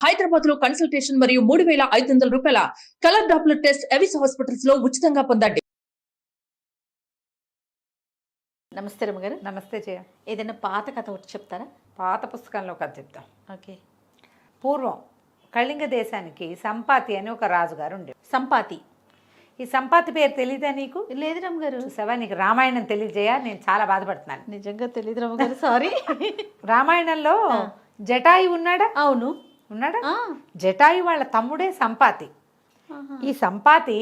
హైదరాబాద్ లో కన్సల్టేషన్ మరియు 3,500 రూపాయల colour Doppler test Avis hospitals లో ఉచితంగా పొందండి. నమస్తే రమ్మగారు. నమస్తే జయ. ఏదైనా పాత కథ ఒకటి చెప్తారా? పాత పుస్తకంలో కథ చెప్తాం. ఓకే. పూర్వం కళింగ దేశానికి సంపాతి అని ఒక రాజుగారు ఉండే. సంపాతి. ఈ సంపాతి పేరు తెలీదా నీకు? లేదు రమ్మగారు. చూసావా, నీకు రామాయణం తెలియజేయ, నేను చాలా బాధపడుతున్నాను. నిజంగా తెలియదు రమ్మగారు, సారీ. రామాయణంలో జటాయు ఉన్నాడా? అవును, ఉన్నాడా? జటాయు వాళ్ళ తమ్ముడే సంపాతి. ఈ సంపాతి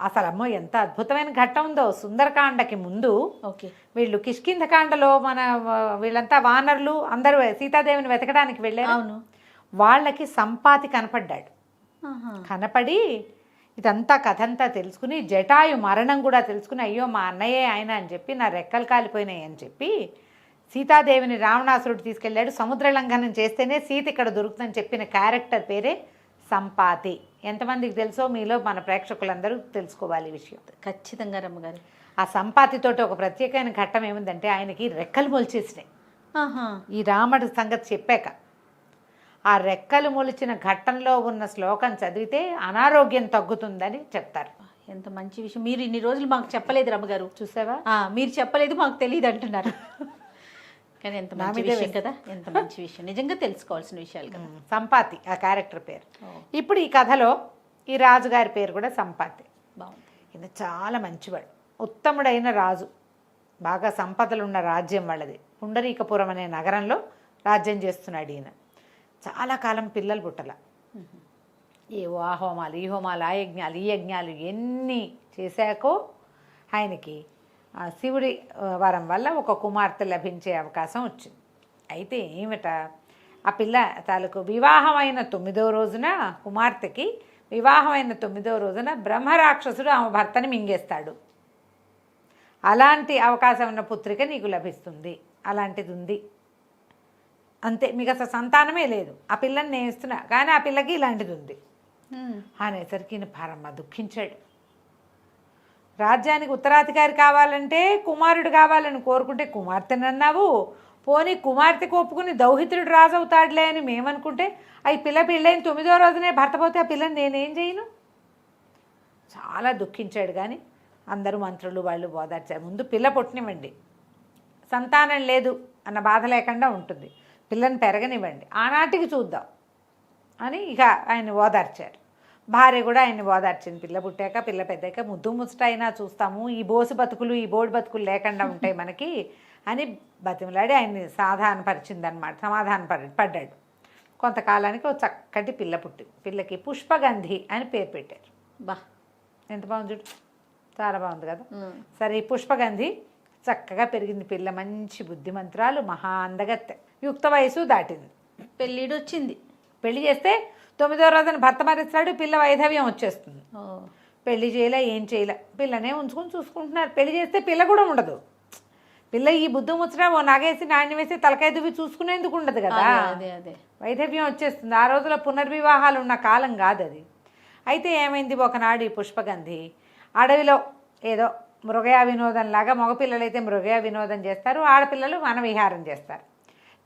అసలు అమ్మో ఎంత అద్భుతమైన ఘట్టం ఉందో. సుందరకాండకి ముందు ఓకే, వీళ్ళు కిష్కింధకాండలో వీళ్ళంతా వానరులు అందరూ సీతాదేవిని వెతకడానికి వెళ్ళారు. అవును. వాళ్ళకి సంపాతి కనపడ్డాడు. కనపడి ఇదంతా కథంతా తెలుసుకుని, జటాయు మరణం కూడా తెలుసుకుని, అయ్యో మా అన్నయ్యే ఆయన అని చెప్పి, నా రెక్కలు కాలిపోయినాయి అని చెప్పి సీతాదేవిని రావణాసురుడు తీసుకెళ్ళాడు. సముద్ర లంఘనం చేస్తేనే సీత ఇక్కడ దొరుకుతుందని చెప్పిన క్యారెక్టర్ పేరే సంపాతి. ఎంతమందికి తెలుసో మీలో మన ప్రేక్షకులందరూ తెలుసుకోవాలి ఈ విషయం. ఖచ్చితంగా రమ్మగారు. ఆ సంపాతితోటి ఒక ప్రత్యేకమైన ఘట్టం ఏముందంటే, ఆయనకి రెక్కలు మొలిచేసినాయి. ఈ రాముడి సంగతి చెప్పాక ఆ రెక్కలు మొలిచిన ఘట్టంలో ఉన్న శ్లోకం చదివితే అనారోగ్యం తగ్గుతుందని చెప్తారు. ఎంత మంచి విషయం. మీరు ఇన్ని రోజులు మాకు చెప్పలేదు రమ్మగారు. చూసావా, మీరు చెప్పలేదు మాకు తెలియదు అంటున్నారు. కానీ ఎంత మంచి విషయం కదా, ఎంత మంచి విషయం. నిజంగా తెలుసుకోవాల్సిన విషయాలు కదా. సంపాతి ఆ క్యారెక్టర్ పేరు. ఇప్పుడు ఈ కథలో ఈ రాజుగారి పేరు కూడా సంపాతి. బాగుంది. ఈయన చాలా మంచివాడు, ఉత్తముడైన రాజు. బాగా సంపదలు ఉన్న రాజ్యం వాళ్ళది. పుండరీకపురం అనే నగరంలో రాజ్యం చేస్తున్నాడు ఈయన. చాలా కాలం పిల్లలు పుట్టల. ఏవో ఆ హోమాలు, ఈ హోమాలు, ఆ యజ్ఞాలు, ఈ యజ్ఞాలు ఎన్ని చేశాకో ఆయనకి ఆ శివుడి వరం వల్ల ఒక కుమార్తె లభించే అవకాశం వచ్చింది. అయితే ఏమిట, ఆ పిల్ల తాలూకు వివాహమైన 9వ రోజున, కుమార్తెకి వివాహమైన 9వ రోజున బ్రహ్మరాక్షసుడు ఆమె భర్తని మింగేస్తాడు. అలాంటి అవకాశం ఉన్న పుత్రిక నీకు లభిస్తుంది, అలాంటిది ఉంది అంతే, మీకు అసలు సంతానమే లేదు, ఆ పిల్లని నేను ఇస్తున్నా, కానీ ఆ పిల్లకి ఇలాంటిది ఉంది అనేసరికి ఈయన పరమ దుఃఖించాడు. రాజ్యానికి ఉత్తరాధికారి కావాలంటే కుమారుడు కావాలని కోరుకుంటే కుమార్తెను అన్నావు, పోనీ కుమార్తెకు ఒప్పుకుని దౌహిత్రుడు రాజు అవుతాడులే అని మేమనుకుంటే, ఈ పిల్ల పెళ్ళైన 9వ రోజునే భర్త పోతే ఆ పిల్లని నేనేం చేయను? చాలా దుఃఖించాడు. కానీ అందరూ మంత్రులు వాళ్ళు బోధార్చారు, ముందు పిల్ల పుట్టనివ్వండి, సంతానం లేదు అన్న బాధ లేకుండా ఉంటుంది, పిల్లని పెరగనివ్వండి, ఆనాటికి చూద్దాం అని ఇక ఆయన ఓదార్చారు. భార్య కూడా ఆయన్ని ఓదార్చింది. పిల్ల పుట్టాక, పిల్ల పెద్దాక ముద్దు ముచ్చట అయినా చూస్తాము, ఈ బోసు బతుకులు, ఈ బోడి బతుకులు లేకుండా ఉంటాయి మనకి అని బతిమలాడి ఆయన్ని సమాధాన పడ్డాడు. కొంతకాలానికి ఒక చక్కటి పిల్ల పుట్టింది. పిల్లకి పుష్పగంధి అని పేరు పెట్టారు. బా, ఎంత బాగుంది చూడు, చాలా బాగుంది కదా. సరే, ఈ పుష్పగంధి చక్కగా పెరిగింది పిల్ల, మంచి బుద్ధిమంతురాలు, మహా అందగత్తె, యుక్త వయసు దాటింది. పెళ్ళిడు వచ్చింది. పెళ్లి చేస్తే 9వ రోజున భర్త మరిస్తాడు, పిల్ల వైధవ్యం వచ్చేస్తుంది. పెళ్లి చేయలే, ఏం చేయలే, పిల్లనే ఉంచుకొని చూసుకుంటున్నారు. పెళ్లి చేస్తే పిల్ల కూడా ఉండదు. పిల్ల ఈ బుద్ధి ముచ్చట ఓ నగేసి నాణ్యం వేసి తలకాయ దువ్వి చూసుకునేందుకు ఉండదు కదా, వైధవ్యం వచ్చేస్తుంది. ఆ రోజుల్లో పునర్వివాహాలు ఉన్న కాలం కాదు అది. అయితే ఏమైంది, ఒకనాడు ఈ పుష్పగంధి అడవిలో ఏదో మృగయా వినోదంలాగా, మగపిల్లలైతే మృగయా వినోదం చేస్తారు, ఆడపిల్లలు వనవిహారం చేస్తారు.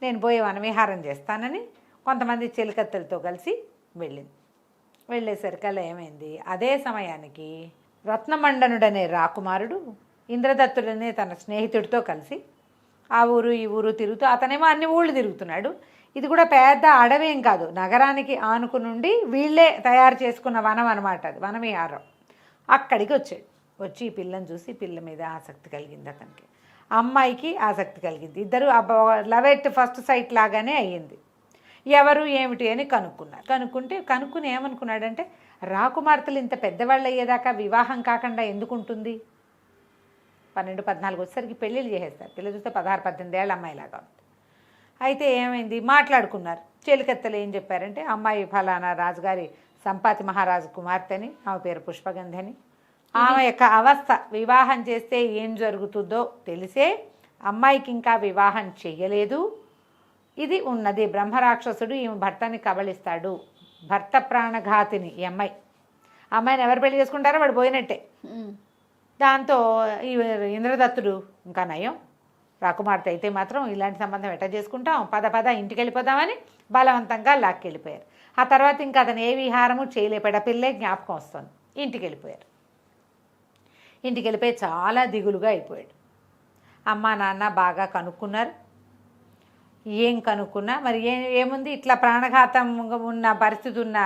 నేను పోయి వనవిహారం చేస్తానని కొంతమంది చెలికత్తెలతో కలిసి వెళ్ళింది. వెళ్ళేసరికల్లా ఏమైంది, అదే సమయానికి రత్నమండనుడనే రాకుమారుడు ఇంద్రదత్తుడనే తన స్నేహితుడితో కలిసి ఆ ఊరు ఈ ఊరు తిరుగుతూ, అతనేమో అన్ని ఊళ్ళు తిరుగుతున్నాడు. ఇది కూడా పెద్ద అడవేం కాదు, నగరానికి ఆనుకునుండి వీళ్ళే తయారు చేసుకున్న వనం అనమాట, అది వనవిహారం. అక్కడికి వచ్చాడు. వచ్చి ఈ పిల్లని చూసి పిల్ల మీద ఆసక్తి కలిగింది అతనికి, అమ్మాయికి ఆసక్తి కలిగింది. ఇద్దరు లవ్ ఎట్ ఫస్ట్ సైట్ లాగానే అయ్యింది. ఎవరు ఏమిటి అని కనుక్కుని ఏమనుకున్నాడంటే, రాకుమార్తెలు ఇంత పెద్దవాళ్ళు అయ్యేదాకా వివాహం కాకుండా ఎందుకుంటుంది? 12-14 వచ్చేసరికి పెళ్ళిళ్ళు చేసేస్తారు. పిల్ల చూస్తే 16-18 ఏళ్ళ అమ్మాయిలాగా ఉంది. అయితే ఏమైంది, మాట్లాడుకున్నారు. చెలికత్తెలు ఏం చెప్పారంటే, అమ్మాయి ఫలానా రాజుగారి సంపాతి మహారాజు కుమార్తెని, ఆమె పేరు పుష్పగంధి అని, ఆమె యొక్క అవస్థ వివాహం చేస్తే ఏం జరుగుతుందో తెలిసే అమ్మాయికి ఇంకా వివాహం చెయ్యలేదు. ఇది ఉన్నది, బ్రహ్మరాక్షసుడు ఈమె భర్తని కబళిస్తాడు, భర్త ప్రాణఘాతిని ఈ అమ్మాయిని ఎవరు పెళ్లి చేసుకుంటారో వాడు పోయినట్టే. దాంతో ఈ ఇంద్రదత్తుడు ఇంకా నయం, రాకుమార్తె అయితే మాత్రం ఇలాంటి సంబంధం ఎట్లా చేసుకుంటాం, పద ఇంటికి వెళ్ళిపోదామని బలవంతంగా లాక్కెళ్ళిపోయారు. ఆ తర్వాత ఇంకా అతను ఏ విహారము చేయలేపాడు. ఆ పిల్లే జ్ఞాపకం వస్తుంది. ఇంటికి వెళ్ళిపోయారు. ఇంటికి వెళ్ళిపోయి చాలా దిగులుగా అయిపోయాడు. అమ్మ నాన్న బాగా కనుక్కున్నారు. ఏం కనుక్కున్నా మరి ఏముంది, ఇట్లా ప్రాణఘాతం ఉన్న పరిస్థితి ఉన్న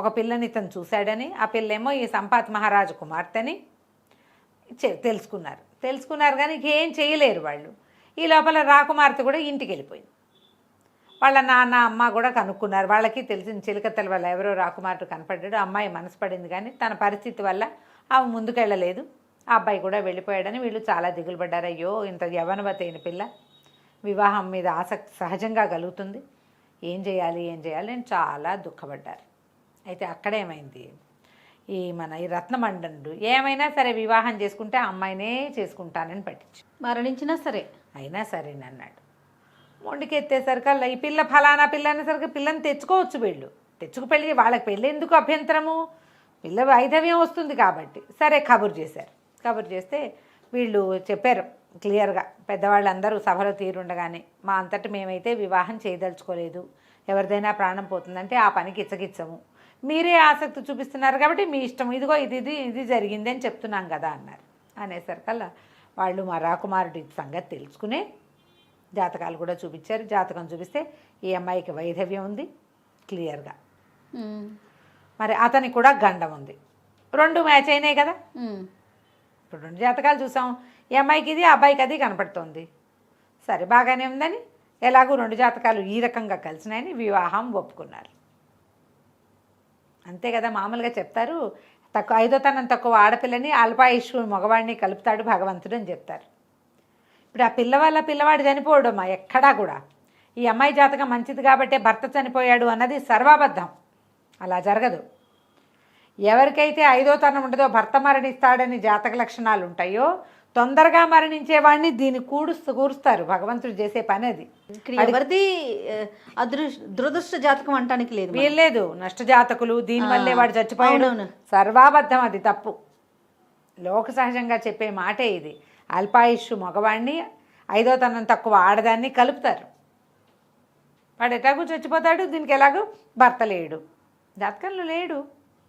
ఒక పిల్లని ఇతను చూశాడని, ఆ పిల్లేమో ఈ సంపాత్ మహారాజు కుమార్తెని తెలుసుకున్నారు కానీ ఏం చేయలేరు వాళ్ళు. ఈ లోపల రాకుమార్తె కూడా ఇంటికి వెళ్ళిపోయింది. వాళ్ళ నాన్న అమ్మ కూడా కనుక్కున్నారు. వాళ్ళకి తెలిసిన చిలకత్తల వల్ల ఎవరో రాకుమార్తె కనపడ్డాడు. అమ్మాయి మనసు పడింది కానీ తన పరిస్థితి వల్ల ఆమె ముందుకెళ్ళలేదు. ఆ అబ్బాయి కూడా వెళ్ళిపోయాడని వీళ్ళు చాలా దిగులు పడ్డారు. అయ్యో, ఇంత యవ్వనవతి అయిన పిల్ల, వివాహం మీద ఆసక్తి సహజంగా కలుగుతుంది, ఏం చేయాలి అని చాలా దుఃఖపడ్డారు. అయితే అక్కడేమైంది, ఈ రత్నమండనుడు ఏమైనా సరే వివాహం చేసుకుంటే ఆ అమ్మాయినే చేసుకుంటానని పట్టించు, మరణించినా సరే అయినా సరేనన్నాడు. మొండికెత్తేసరికల్లా ఈ పిల్ల ఫలానా పిల్ల అనేసరికి పిల్లని తెచ్చుకోవచ్చు. వీళ్ళు పెళ్ళి, వాళ్ళకి పెళ్ళి ఎందుకు అభ్యంతరము, పిల్ల వైధవ్యం వస్తుంది కాబట్టి. సరే కబురు చేస్తే వీళ్ళు చెప్పారు క్లియర్గా, పెద్దవాళ్ళందరూ సభలో తీరుండగానే, మా అంతటి మేమైతే వివాహం చేయదలుచుకోలేదు, ఎవరిదైనా ప్రాణం పోతుందంటే ఆ పనికి ఇచ్చగిచ్చము, మీరే ఆసక్తి చూపిస్తున్నారు కాబట్టి మీ ఇష్టం, ఇదిగో ఇది జరిగింది అని చెప్తున్నాం కదా అన్నారు. అనేసరికల్లా వాళ్ళు మా రాకుమారుడి సంగతి తెలుసుకునే జాతకాలు కూడా చూపించారు. జాతకం చూపిస్తే ఈ అమ్మాయికి వైధవ్యం ఉంది క్లియర్గా, మరి అతనికి కూడా గండం ఉంది. 2 మ్యాచ్ అయినాయి కదా. ఇప్పుడు 2 జాతకాలు చూసాం, ఈ అమ్మాయికి ఇది, ఆ అబ్బాయికి అది కనపడుతోంది. సరే బాగానే ఉందని ఎలాగూ 2 జాతకాలు ఈ రకంగా కలిసినాయని వివాహం ఒప్పుకున్నారు. అంతే కదా, మామూలుగా చెప్తారు, ఐదోతనం తక్కువ ఆడపిల్లని అల్పాయుష్షు మగవాడిని కలుపుతాడు భగవంతుడు అని చెప్తారు. ఇప్పుడు ఆ పిల్లవాడు చనిపోవడమ్మా ఎక్కడా కూడా. ఈ అమ్మాయి జాతకం మంచిది కాబట్టే భర్త చనిపోయాడు అన్నది సర్వాబద్ధం, అలా జరగదు. ఎవరికైతే 5వ తనం ఉండదో భర్త మరణిస్తాడని జాతక లక్షణాలు ఉంటాయో తొందరగా మరణించేవాడిని దీన్ని కూరుస్తారు. భగవంతుడు చేసే పని అది. ఎవరిది దురదృష్ట జాతకం అంటానికి లేదు, వీల్లేదు. నష్టజాతకులు, దీనివల్లే వాడు చచ్చిపోయాడు, సర్వాబద్ధం, అది తప్పు. లోక సహజంగా చెప్పే మాటే ఇది. అల్పాయుష్షు మగవాడిని 5వ తనం తక్కువ ఆడదాన్ని కలుపుతారు. వాడు ఎలాగూ చచ్చిపోతాడు, దీనికి ఎలాగూ భర్త లేడు, జాతకంలో లేడు,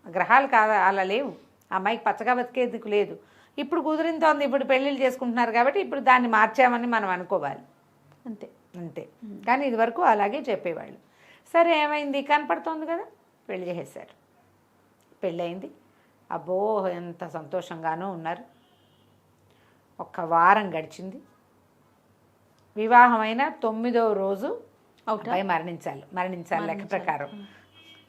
గ్రహాలు కాదా అలా లేవు. అమ్మాయికి పచ్చగా బతికేందుకు లేదు. ఇప్పుడు కుదిరింతోంది, ఇప్పుడు పెళ్ళిళ్ళు చేసుకుంటున్నారు కాబట్టి ఇప్పుడు దాన్ని మార్చామని మనం అనుకోవాలి, అంతే. కానీ ఇదివరకు అలాగే చెప్పేవాళ్ళు. సరే ఏమైంది, కనపడుతోంది కదా, పెళ్లి చేసేసారు. పెళ్ళయింది. అబ్బో ఎంత సంతోషంగానూ ఉన్నారు. 1 వారం గడిచింది. వివాహమైన 9వ రోజు అబ్బాయి మరణించాలి లెక్క ప్రకారం.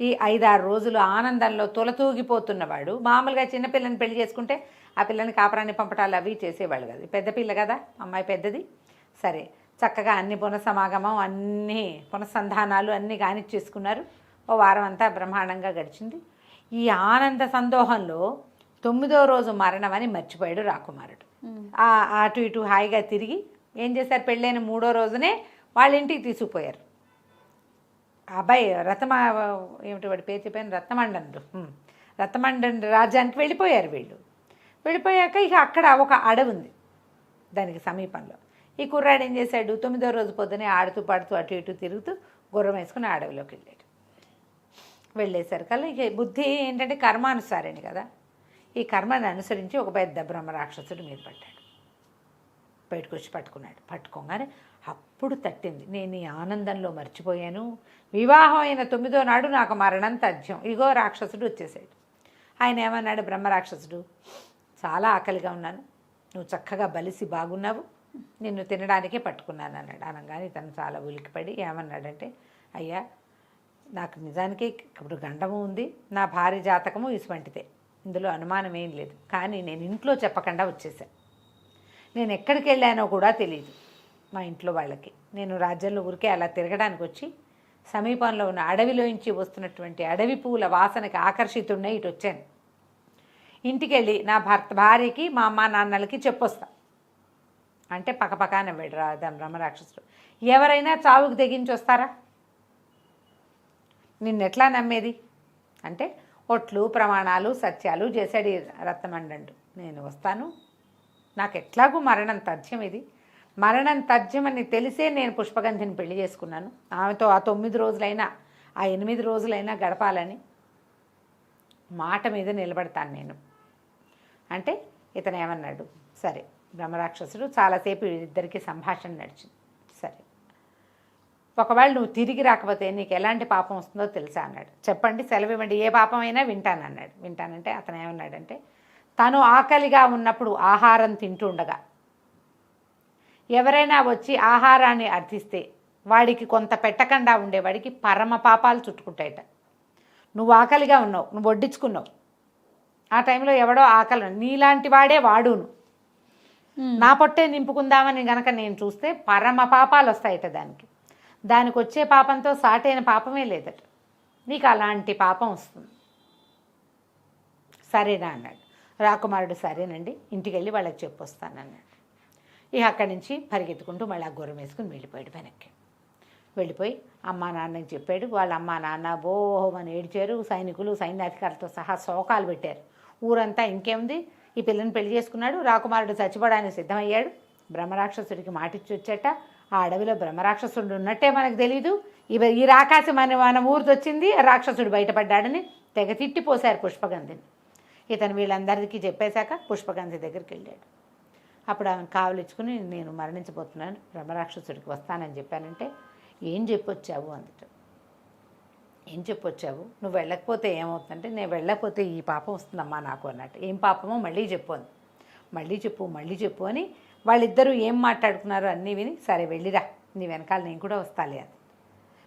ఈ 5-6 రోజులు ఆనందంలో తొలతూగిపోతున్నవాడు. మామూలుగా చిన్నపిల్లని పెళ్లి చేసుకుంటే ఆ పిల్లని కాపురాన్ని పంపటాలు అవి చేసేవాళ్ళు కదా. పెద్ద పిల్ల కదా, అమ్మాయి పెద్దది. సరే చక్కగా అన్ని పునఃసమాగమం, అన్ని పునఃసంధానాలు అన్నీ కానిచ్చేసుకున్నారు. ఓ వారం అంతా బ్రహ్మాండంగా గడిచింది. ఈ ఆనంద సందోహంలో 9వ రోజు మరణం అని మర్చిపోయాడు రాకుమారుడు. అటు ఇటు హాయిగా తిరిగి ఏం చేశారు, పెళ్ళైన 3వ రోజునే వాళ్ళ ఇంటికి తీసుకుపోయారు. అబ్బాయి ఏమిటి వాడి పేరు చెప్పాను, రత్నమండన్ రాజ్యానికి వెళ్ళిపోయారు వీళ్ళు. వెళ్ళిపోయాక ఇక అక్కడ ఒక అడవి ఉంది దానికి సమీపంలో. ఈ కుర్రాడు ఏం చేశాడు, 9వ రోజు పొద్దునే ఆడుతూ పాడుతూ అటు ఇటు తిరుగుతూ గుర్రం వేసుకుని అడవిలోకి వెళ్ళాడు. వెళ్ళేసరికల్లా ఇక బుద్ధి ఏంటంటే కర్మానుసారని కదా, ఈ కర్మని అనుసరించి ఒక పెద్ద బ్రహ్మరాక్షసుడు మీద పడ్డాడు. బయటకు వచ్చి పట్టుకోగానే అప్పుడు తట్టింది, నేను ఈ ఆనందంలో మర్చిపోయాను, వివాహం అయిన 9వ నాడు నాకు మరణం తథ్యం. ఇగో రాక్షసుడు వచ్చేసాడు. ఆయన ఏమన్నాడు, బ్రహ్మరాక్షసుడు, చాలా ఆకలిగా ఉన్నాను, నువ్వు చక్కగా బలిసి బాగున్నావు, నిన్ను తినడానికే పట్టుకున్నాను అన్నాడు. అనగానే తను చాలా ఉలికిపడి ఏమన్నాడంటే, అయ్యా నాకు నిజానికి ఇప్పుడు గండము ఉంది, నా భార్య జాతకము ఇసువంటిదే, ఇందులో అనుమానం ఏం లేదు. కానీ నేను ఇంట్లో చెప్పకుండా వచ్చేసాను. నేను ఎక్కడికి వెళ్ళానో కూడా తెలియదు మా ఇంట్లో వాళ్ళకి. నేను రాజ్యంలో ఊరికే అలా తిరగడానికి వచ్చి సమీపంలో ఉన్న అడవిలోంచి వస్తున్నటువంటి అడవి పువ్వుల వాసనకి ఆకర్షితుడినే ఇటు వచ్చాను. ఇంటికి వెళ్ళి నా భార్యకి మా అమ్మ నాన్నలకి చెప్పొస్తా అంటే పక్కపక్క నవ్వాడు దాని బ్రహ్మరాక్షసుడు. ఎవరైనా చావుకు తెగించి వస్తారా, నిన్నెట్లా నమ్మేది అంటే ఒట్లు ప్రమాణాలు సత్యాలు చేశాడు రత్నమండు. నేను వస్తాను, నాకు ఎట్లాగూ మరణం తథ్యం, ఇది మరణం తథ్యమని తెలిసే నేను పుష్పగంధిని పెళ్లి చేసుకున్నాను. ఆమెతో ఆ 9 రోజులైనా ఆ 8 రోజులైనా గడపాలని మాట మీద నిలబడతాను నేను అంటే ఇతను ఏమన్నాడు, సరే బ్రహ్మరాక్షసుడు చాలాసేపు ఇద్దరికి సంభాషణ నడిచింది. సరే ఒకవేళ నువ్వు తిరిగి రాకపోతే నీకు ఎలాంటి పాపం వస్తుందో తెలుసా అన్నాడు. చెప్పండి, సెలవు ఇవ్వండి, ఏ పాపం అయినా వింటానన్నాడు. వింటానంటే అతను ఏమన్నాడంటే, తను ఆకలిగా ఉన్నప్పుడు ఆహారం తింటూ ఉండగా ఎవరైనా వచ్చి ఆహారాన్ని అర్థిస్తే వాడికి కొంత పెట్టకుండా ఉండేవాడికి పరమ పాపాలు చుట్టుకుంటాయట. నువ్వు ఆకలిగా ఉన్నావు, నువ్వు వడ్డించుకున్నావు, ఆ టైంలో ఎవడో ఆకలి, నీలాంటి వాడే వాడును, నా పొట్టే నింపుకుందామని గనక నేను చూస్తే పరమ పాపాలు వస్తాయట. దానికి వచ్చే పాపంతో సాటైన పాపమే లేదట. నీకు అలాంటి పాపం వస్తుంది, సరేనా అన్నాడు. రాకుమారుడు సరేనండి, ఇంటికి వెళ్ళి వాళ్ళకి చెప్పొస్తానన్నాడు. ఇక అక్కడి నుంచి పరిగెత్తుకుంటూ మళ్ళీ ఆ గుర్రం వేసుకుని వెళ్ళిపోయాడు. వెనక్కి వెళ్ళిపోయి అమ్మా నాన్నకి చెప్పాడు. వాళ్ళ అమ్మా నాన్న బోహమని ఏడ్చారు. సైనికులు సైన్యాధికారులతో సహా శోకాలు పెట్టారు. ఊరంతా ఇంకేముంది, ఈ పిల్లని పెళ్లి చేసుకున్నాడు, రాకుమారుడు చచ్చిపోవడానికి సిద్ధమయ్యాడు. బ్రహ్మరాక్షసుడికి మాటిచ్చి వచ్చేట. ఆ అడవిలో బ్రహ్మరాక్షసుడు ఉన్నట్టే మనకు తెలీదు. ఈ రాకాసి మన ఊరితో వచ్చింది, రాక్షసుడు బయటపడ్డాడని తెగ తిట్టిపోశారు పుష్పగంధిని. ఇతను వీళ్ళందరికీ చెప్పేశాక పుష్పగంధి దగ్గరికి వెళ్ళాడు. అప్పుడు ఆమెను కావలిచ్చుకుని, నేను మరణించబోతున్నాను, బ్రహ్మరాక్షసుడికి వస్తానని చెప్పానంటే, ఏం చెప్పొచ్చావు అందుట. ఏం చెప్పొచ్చావు, నువ్వు వెళ్ళకపోతే ఏమవుతుందంటే, నేను వెళ్ళకపోతే ఈ పాపం వస్తుందమ్మా నాకు అన్నట్టు. ఏం పాపమో మళ్ళీ చెప్పు అంది. మళ్ళీ చెప్పు అని వాళ్ళిద్దరూ ఏం మాట్లాడుకున్నారో అన్నీ విని, సరే వెళ్ళిరా, నీ వెనకాల నేను కూడా వస్తాలే అని.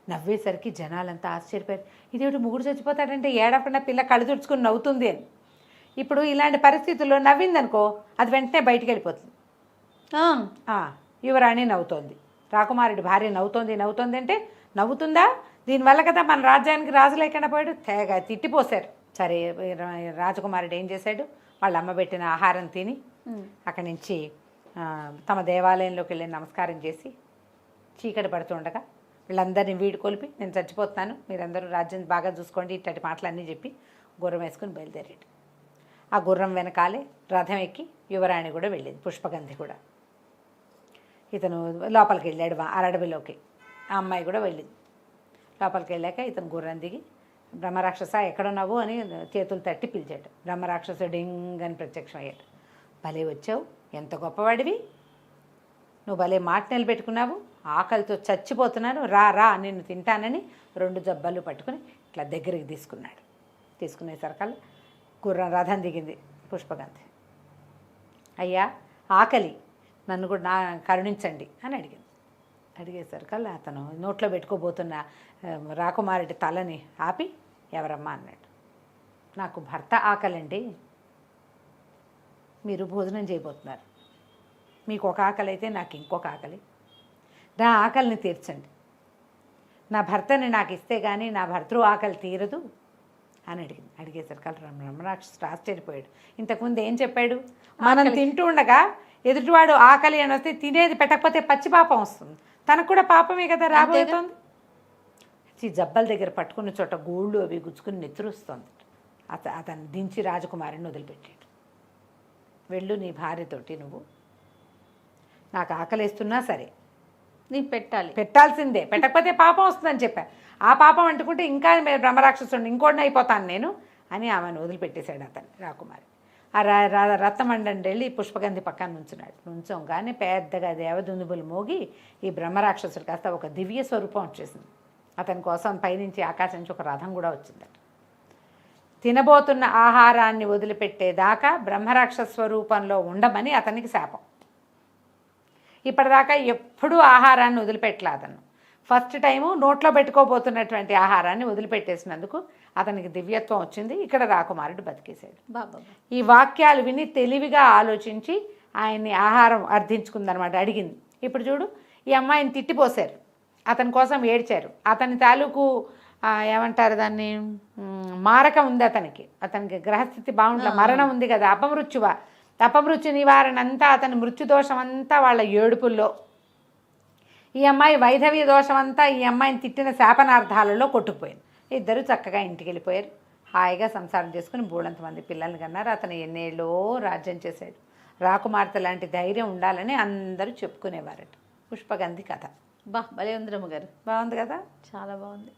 నవ్వేసరికి జనాలంతా ఆశ్చర్యపోయారు. ఇదేమిటి ముగ్గురు చచ్చిపోతాడంటే ఏడవకుండా పిల్ల కళ్ళు తుడుచుకుని నవ్వుతుంది అని. ఇప్పుడు ఇలాంటి పరిస్థితుల్లో నవ్విందనుకో అది వెంటనే బయటికి వెళ్ళిపోతుంది. యువరాణి నవ్వుతోంది, రాకుమారుడి భార్య నవ్వుతోంది అంటే నవ్వుతుందా, దీనివల్ల కదా మన రాజ్యానికి రాజు లేకుండా పోయాడు. తెగ తిట్టిపోశారు. సరే రాజకుమారుడు ఏం చేశాడు, వాళ్ళ అమ్మ పెట్టిన ఆహారం తిని అక్కడి నుంచి తమ దేవాలయంలోకి వెళ్ళి నమస్కారం చేసి చీకటి పడుతుండగా వీళ్ళందరినీ వీడుకొలిపి, నేను చచ్చిపోతున్నాను, మీరందరూ రాజ్యం బాగా చూసుకోండి, ఇట్టటి మాటలన్నీ చెప్పి గుర్రం వేసుకుని బయలుదేరాడు. ఆ గుర్రం వెనకాలే రథం ఎక్కి యువరాణి కూడా వెళ్ళింది, పుష్పగంధి కూడా. ఇతను లోపలికి వెళ్ళాడు అరడవిలోకి. ఆ అమ్మాయి కూడా వెళ్ళింది. లోపలికి వెళ్ళాక ఇతను గుర్రం దిగి, బ్రహ్మరాక్షస ఎక్కడున్నావు అని చేతులు తట్టి పిలిచాడు. బ్రహ్మరాక్షసుడు డింగ్ అని ప్రత్యక్షం అయ్యాడు. భలే వచ్చావు, ఎంత గొప్పవాడివి, నువ్వు భలే మాట నిలబెట్టుకున్నావు, ఆకలితో చచ్చిపోతున్నాను, రా నిన్ను తింటానని 2 జబ్బలు పట్టుకుని ఇట్లా దగ్గరికి తీసుకున్నాడు. తీసుకునేసరికల్లా గుర్రం రథం దిగింది పుష్పగంధి. అయ్యా ఆకలి, నన్ను కూడా కరుణించండి అని అడిగింది. అడిగేసరికల్లా అతను నోట్లో పెట్టుకోబోతున్న రాకుమారుడి తలని ఆపి, ఎవరమ్మా అన్నాడు. నాకు భర్త ఆకలండి, మీరు భోజనం చేయబోతున్నారు, మీకు ఒక ఆకలి అయితే నాకు ఇంకొక ఆకలి, నా ఆకలిని తీర్చండి, నా భర్తని నాకు ఇస్తే కానీ నా భర్తృ ఆకలి తీరదు అని అడిగింది. అడిగేసరికి బ్రహ్మరాక్షసుడు ఆశ్చర్యపోయాడు. ఇంతకుముందు ఏం చెప్పాడు, మనం తింటూ ఉండగా ఎదుటివాడు ఆకలి అని వస్తే తినేది పెట్టకపోతే పచ్చి పాపం వస్తుంది, తనకు కూడా పాపమే కదా రాబోతోంది. జబ్బల దగ్గర పట్టుకున్న చోట గోళ్ళు అవి గుచ్చుకుని నెత్తురుస్తోంది. అతను దించి రాజకుమారిని వదిలిపెట్టాడు. వెళ్ళు నీ భార్యతోటి, నువ్వు నాకు ఆకలిస్తున్నా సరే నీకు పెట్టాల్సిందే, పెట్టకపోతే పాపం వస్తుందని చెప్పాను. ఆ పాపం అంటుకుంటే ఇంకా బ్రహ్మరాక్షసుడు ఇంకోటిని అయిపోతాను నేను అని ఆమెను వదిలిపెట్టేశాడు అతను. రాకుమారి ఆ రత్నమండండి వెళ్ళి పుష్పగంధి పక్కన నుంచోగానే పెద్దగా దేవదుందుబులు మోగి ఈ బ్రహ్మరాక్షసుడు కాస్త ఒక దివ్య స్వరూపం వచ్చేసింది. అతని కోసం పైనుంచి ఆకాశం నుంచి ఒక రథం కూడా వచ్చిందట. తినబోతున్న ఆహారాన్ని వదిలిపెట్టేదాకా బ్రహ్మరాక్షస స్వరూపంలో ఉండమని అతనికి శాపం. ఇప్పటిదాకా ఎప్పుడూ ఆహారాన్ని వదిలిపెట్టలే అతను. ఫస్ట్ టైము నోట్లో పెట్టుకోబోతున్నటువంటి ఆహారాన్ని వదిలిపెట్టేసినందుకు అతనికి దివ్యత్వం వచ్చింది. ఇక్కడ రాకుమారుడు బతికేశాడు. ఈ వాక్యాలు విని తెలివిగా ఆలోచించి ఆయన్ని ఆహారం అర్థించుకుందనమాట, అడిగింది. ఇప్పుడు చూడు, ఈ అమ్మాయిని తిట్టిపోశారు, అతని కోసం ఏడ్చారు, అతని తాలూకు ఏమంటారు దాన్ని, మారకం ఉంది అతనికి గ్రహస్థితి బాగుంటుంది, మరణం ఉంది కదా, అపమృత్యు నివారణ అంతా, అతని మృత్యుదోషం అంతా వాళ్ళ ఏడుపుల్లో, ఈ అమ్మాయి వైధవ్య దోషం అంతా ఈ అమ్మాయిని తిట్టిన శాపనార్థాలలో కొట్టుకుపోయింది. ఇద్దరు చక్కగా ఇంటికి వెళ్ళిపోయారు. హాయిగా సంసారం చేసుకుని బోళంతమంది పిల్లల్ని కన్నారు. అతను ఎన్నేళ్ళో రాజ్యం చేశాడు. రాకుమార్తె లాంటి ధైర్యం ఉండాలని అందరూ చెప్పుకునేవారట పుష్పగంధి కథ. బా భలే ఉంది రమ్మగారు, బాగుంది కదా. చాలా బాగుంది.